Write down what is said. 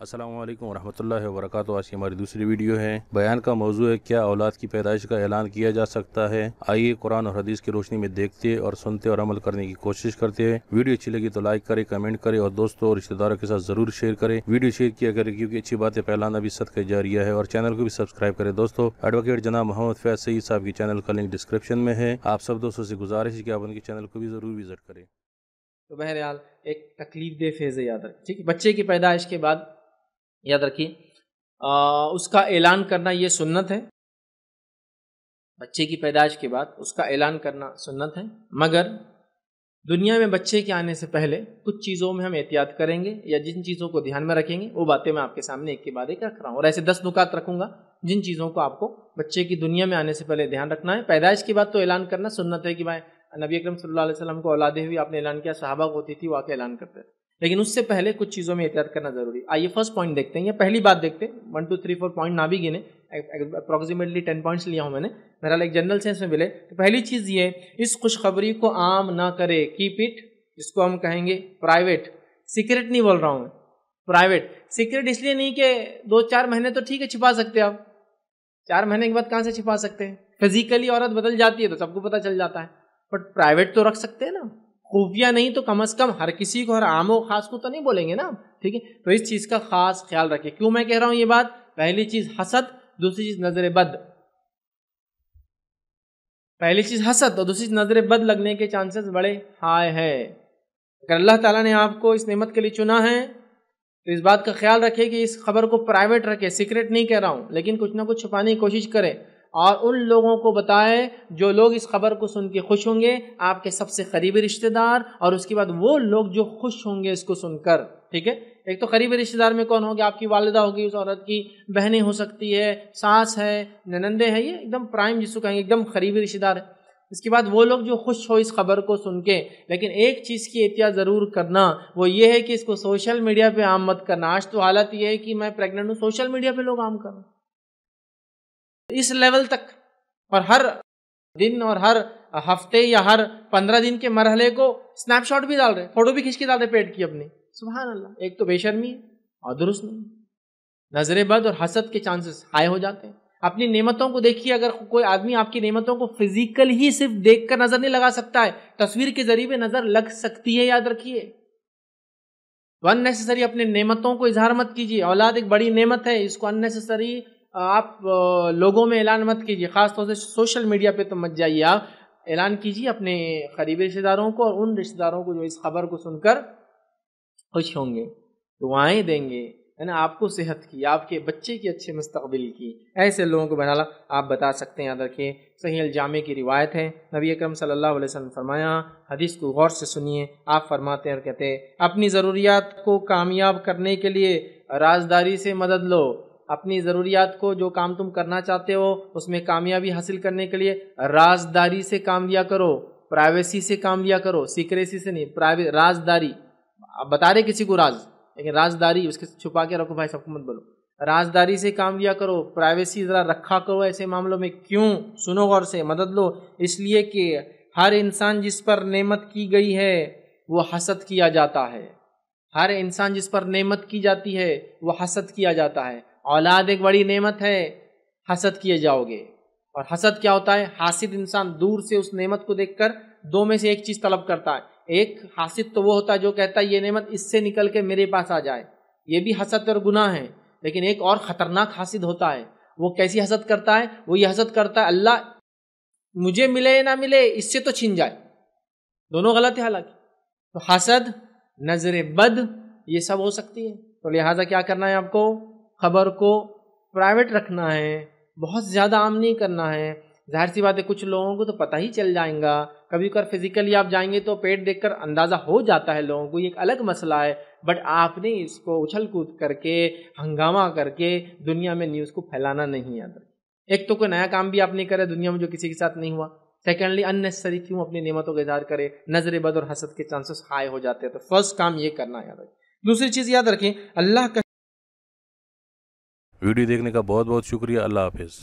السلام علیکم ورحمۃ اللہ وبرکاتہ۔ آج کی ہماری دوسری ویڈیو ہے۔ بیان کا موضوع ہے کیا اولاد کی پیدائش کا اعلان کیا جا سکتا ہے؟ آئیے قرآن اور حدیث کی روشنی میں دیکھتے اور سنتے اور عمل کرنے کی کوشش کرتے ہیں۔ ویڈیو اچھی لگی تو لائک کریں، کمنٹ کریں اور دوستوں اور رشتہ داروں کے ساتھ ضرور شیئر کریں۔ ویڈیو شیئر کیا کریں کیونکہ اچھی باتیں پھیلانا بھی صدقہ جاریہ ہے، اور چینل کو بھی سبسکرائب کریں۔ دوستوں، ایڈوکیٹ جناب محمد فیاض سعید صاحب کی چینل کا لنک ڈسکرپشن میں ہے۔ آپ سب دوستوں سے گزارش ہے کہ آپ ان کے چینل کو بھی ضرور وزٹ کریں۔ تو بہرحال ایک تکلیف دہ فیز ہے، یاد رکھیں، ٹھیک ہے۔ بچے کی پیدائش کے بعد یاد رکھیے اس کا اعلان کرنا یہ سنت ہے۔ بچے کی پیدائش کے بعد اس کا اعلان کرنا سنت ہے، مگر دنیا میں بچے کے آنے سے پہلے کچھ چیزوں میں ہم احتیاط کریں گے یا جن چیزوں کو دھیان میں رکھیں گے وہ باتیں میں آپ کے سامنے ایک کے بعد ایک رکھ رہا ہوں، اور ایسے 10 نکات رکھوں گا جن چیزوں کو آپ کو بچے کی دنیا میں آنے سے پہلے دھیان رکھنا ہے۔ پیدائش کے بعد تو اعلان کرنا سنت ہے کہ بھائی نبی اکرم صلی اللہ علیہ وسلم کو اولادیں ہوئی، آپ نے اعلان کیا، صحابہ کو ہوتی تھی وہ آ کے اعلان کرتے تھے، لیکن اس سے پہلے کچھ چیزوں میں احتیاط کرنا ضروری ہے۔ آئیے فرسٹ پوائنٹ دیکھتے ہیں، یا پہلی بات دیکھتے ہیں۔ 1 2 3 4 پوائنٹ نہ بھی گنے، اپروکسیمیٹلی 10 پوائنٹس لیا ہوں میں نے، بہرحال ایک جنرل سینس میں ملے تو پہلی چیز یہ ہے، اس خوشخبری کو عام نہ کرے، کیپ اٹ، جس کو ہم کہیں گے پرائیویٹ۔ سیکرٹ نہیں بول رہا ہوں میں، پرائیویٹ۔ سیکرٹ اس لیے نہیں کہ 2-4 مہینے تو ٹھیک ہے چھپا سکتے آپ، 4 مہینے کے بعد کہاں سے چھپا سکتے ہیں؟ فزیکلی عورت بدل جاتی ہے تو سب کو پتہ چل جاتا ہے، بٹ پرائیویٹ تو رکھ سکتے ہیں نا، خفیہ نہیں تو کم از کم ہر کسی کو، ہر عام و خاص کو تو نہیں بولیں گے نا، ٹھیک ہے۔ تو اس چیز کا خاص خیال رکھیں۔ کیوں میں کہہ رہا ہوں یہ بات؟ پہلی چیز حسد، دوسری چیز نظر بد۔ پہلی چیز حسد اور دوسری چیز نظر بد لگنے کے چانسز بڑے ہائی ہے۔ اگر اللہ تعالیٰ نے آپ کو اس نعمت کے لیے چنا ہے تو اس بات کا خیال رکھے کہ اس خبر کو پرائیویٹ رکھے، سیکرٹ نہیں کہہ رہا ہوں، لیکن کچھ نہ کچھ چھپانے کی کوشش کرے، اور ان لوگوں کو بتائے جو لوگ اس خبر کو سن کے خوش ہوں گے، آپ کے سب سے قریبی رشتہ دار، اور اس کے بعد وہ لوگ جو خوش ہوں گے اس کو سن کر، ٹھیک ہے۔ ایک تو قریبی رشتہ دار میں کون ہوگی؟ آپ کی والدہ ہوگی، اس عورت کی بہنیں ہو سکتی ہے، ساس ہے، ننندے ہیں، یہ ایک دم پرائم جس کو کہیں گے ایک دم قریبی رشتہ دار ہے۔ اس کے بعد وہ لوگ جو خوش ہو اس خبر کو سن کے، لیکن ایک چیز کی احتیاط ضرور کرنا، وہ یہ ہے کہ اس کو سوشل میڈیا پہ عام مت کرنا۔ آج تو حالت یہ ہے کہ میں پریگننٹ ہوں، سوشل میڈیا پہ لوگ عام کر رہے ہیں اس لیول تک، اور ہر دن اور ہر ہفتے یا ہر 15 دن کے مرحلے کو سنیپ شاٹ بھی ڈال رہے، فوٹو بھی کھینچ کے ڈال رہے پیٹ کی اپنی۔ سبحان اللہ، ایک تو بے شرمی ہے اور درست نہیں، نظر بد اور حسد کے چانسز ہائی ہو جاتے ہیں۔ اپنی نعمتوں کو دیکھیے، اگر کوئی آدمی آپ کی نعمتوں کو فزیکل ہی صرف دیکھ کر نظر نہیں لگا سکتا ہے، تصویر کے ذریعے بھی نظر لگ سکتی ہے، یاد رکھیے۔ ان نیسیسری اپنے نعمتوں کو اظہار مت کیجیے، اولاد ایک بڑی نعمت ہے، اس کو ان نیسیسری آپ لوگوں میں اعلان مت کیجیے، خاص طور سے سوشل میڈیا پہ تو مت جائیے۔ آپ اعلان کیجیے اپنے قریبی رشتہ داروں کو، اور ان رشتہ داروں کو جو اس خبر کو سن کر خوش ہوں گے، دعائیں دیں گے، ہے نا، آپ کو صحت کی، آپ کے بچے کی اچھے مستقبل کی، ایسے لوگوں کو بہرحال آپ بتا سکتے ہیں۔ یاد رکھیے، صحیح الجامع کی روایت ہے، نبی اکرم صلی اللہ علیہ وسلم فرمایا، حدیث کو غور سے سنیے، آپ فرماتے ہیں اور کہتے ہیں، اپنی ضروریات کو کامیاب کرنے کے لیے رازداری سے مدد لو۔ اپنی ضروریات کو، جو کام تم کرنا چاہتے ہو اس میں کامیابی حاصل کرنے کے لیے رازداری سے کام لیا کرو، پرائیویسی سے کام لیا کرو، سیکریسی سے نہیں، رازداری۔ آپ بتا رہے کسی کو راز، لیکن رازداری اس کے چھپا کے رکھو، بھائی سب کو مت بولو۔ رازداری سے کام لیا کرو، پرائیویسی ذرا رکھا کرو ایسے معاملوں میں۔ کیوں؟ سنو غور سے، مدد لو، اس لیے کہ ہر انسان جس پر نعمت کی گئی ہے وہ حسد کیا جاتا ہے۔ ہر انسان جس پر نعمت کی جاتی ہے وہ حسد کیا جاتا ہے۔ اولاد ایک بڑی نعمت ہے، حسد کیے جاؤ گے۔ اور حسد کیا ہوتا ہے؟ حاسد انسان دور سے اس نعمت کو دیکھ کر دو میں سے ایک چیز طلب کرتا ہے۔ ایک حاسد تو وہ ہوتا ہے جو کہتا ہے یہ نعمت اس سے نکل کے میرے پاس آ جائے، یہ بھی حسد اور گناہ ہے۔ لیکن ایک اور خطرناک حاسد ہوتا ہے، وہ کیسی حسد کرتا ہے؟ وہ یہ حسد کرتا ہے اللہ مجھے ملے نہ ملے، اس سے تو چھن جائے۔ دونوں غلط ہے حالانکہ۔ تو حسد، نظر بد، یہ سب ہو سکتی ہے۔ تو لہٰذا کیا کرنا ہے آپ کو؟ خبر کو پرائیویٹ رکھنا ہے، بہت زیادہ عام نہیں کرنا ہے۔ ظاہر سی بات ہے کچھ لوگوں کو تو پتہ ہی چل جائیں گا، کبھی کبھار فزیکلی آپ جائیں گے تو پیٹ دیکھ کر اندازہ ہو جاتا ہے لوگوں کو، یہ ایک الگ مسئلہ ہے، بٹ آپ نے اس کو اچھل کود کر کے، ہنگامہ کر کے دنیا میں نیوز کو پھیلانا نہیں آتا۔ ایک تو کوئی نیا کام بھی آپ نہیں کرے دنیا میں جو کسی کے ساتھ نہیں ہوا، سیکنڈلی ان نیسسری کیوں اپنی نعمتوں کا اظہار کرے؟ نظر بد اور حسد کے چانسز ہائی ہو جاتے ہیں۔ تو فرسٹ کام یہ کرنا ہے، یاد رکھیں۔ دوسری چیز یاد رکھیں، اللہ کا ویڈیو دیکھنے کا بہت بہت شکریہ۔ اللہ حافظ۔